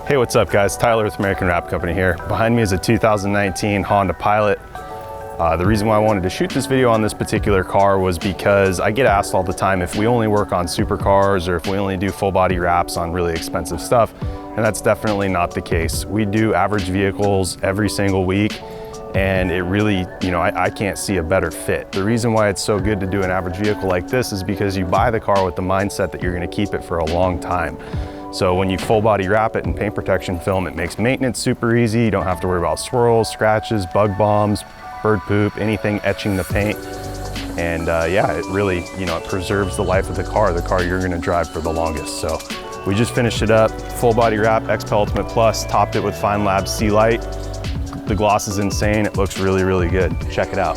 Hey, what's up guys? Tyler with American Wrap Company here. Behind me is a 2019 Honda Pilot. The reason why I wanted to shoot this video on this particular car was because I get asked all the time if we only work on supercars or if we only do full body wraps on really expensive stuff, and that's definitely not the case. We do average vehicles every single week, and it really, I can't see a better fit. The reason why it's so good to do an average vehicle like this is because you buy the car with the mindset that you're gonna keep it for a long time. So when you full body wrap it in paint protection film, it makes maintenance super easy. You don't have to worry about swirls, scratches, bug bombs, bird poop, anything etching the paint. And yeah, it really, it preserves the life of the car you're gonna drive for the longest. So we just finished it up, full body wrap, XPEL Ultimate Plus, topped it with Fine Labs Sea Light. The gloss is insane. It looks really, really good. Check it out.